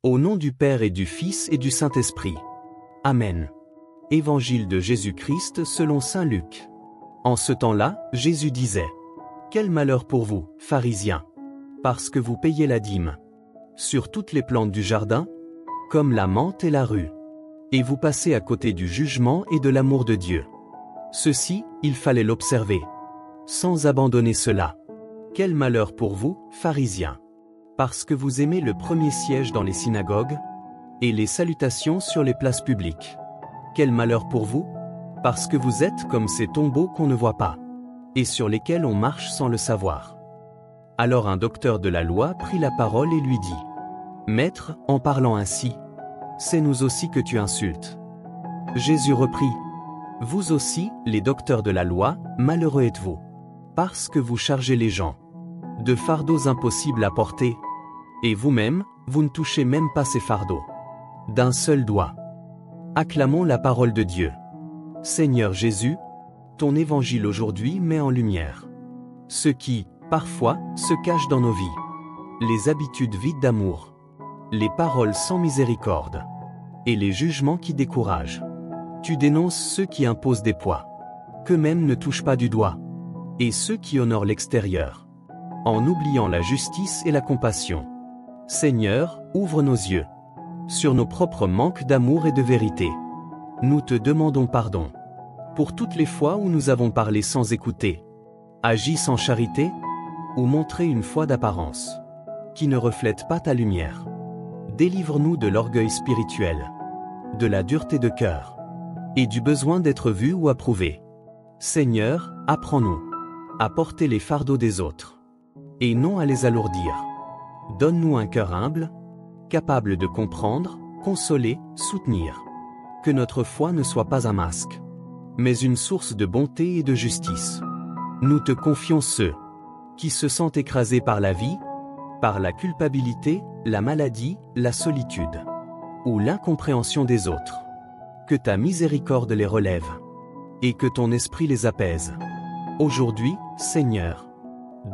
Au nom du Père et du Fils et du Saint-Esprit. Amen. Évangile de Jésus-Christ selon saint Luc. En ce temps-là, Jésus disait: Quel malheur pour vous, pharisiens! Parce que vous payez la dîme sur toutes les plantes du jardin, comme la menthe et la rue. Et vous passez à côté du jugement et de l'amour de Dieu. Ceci, il fallait l'observer, sans abandonner cela. Quel malheur pour vous, pharisiens! Parce que vous aimez le premier siège dans les synagogues, et les salutations sur les places publiques. Quel malheur pour vous! Parce que vous êtes comme ces tombeaux qu'on ne voit pas, et sur lesquels on marche sans le savoir. Alors un docteur de la loi prit la parole et lui dit: Maître, en parlant ainsi, c'est nous aussi que tu insultes. Jésus reprit: Vous aussi, les docteurs de la loi, malheureux êtes-vous, parce que vous chargez les gens de fardeaux impossibles à porter, et vous-même, vous ne touchez même pas ces fardeaux d'un seul doigt. Acclamons la parole de Dieu. Seigneur Jésus, ton évangile aujourd'hui met en lumière ce qui, parfois, se cache dans nos vies. Les habitudes vides d'amour, les paroles sans miséricorde, et les jugements qui découragent. Tu dénonces ceux qui imposent des poids, qu'eux-mêmes ne touchent pas du doigt, et ceux qui honorent l'extérieur, en oubliant la justice et la compassion. Seigneur, ouvre nos yeux sur nos propres manques d'amour et de vérité. Nous te demandons pardon pour toutes les fois où nous avons parlé sans écouter, agi sans charité, ou montré une foi d'apparence qui ne reflète pas ta lumière. Délivre-nous de l'orgueil spirituel, de la dureté de cœur, et du besoin d'être vu ou approuvé. Seigneur, apprends-nous à porter les fardeaux des autres, et non à les alourdir. Donne-nous un cœur humble, capable de comprendre, consoler, soutenir. Que notre foi ne soit pas un masque, mais une source de bonté et de justice. Nous te confions ceux qui se sentent écrasés par la vie, par la culpabilité, la maladie, la solitude, ou l'incompréhension des autres. Que ta miséricorde les relève, et que ton esprit les apaise. Aujourd'hui, Seigneur,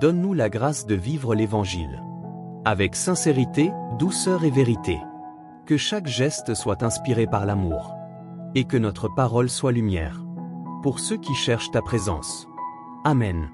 donne-nous la grâce de vivre l'Évangile avec sincérité, douceur et vérité. Que chaque geste soit inspiré par l'amour, et que notre parole soit lumière pour ceux qui cherchent ta présence. Amen.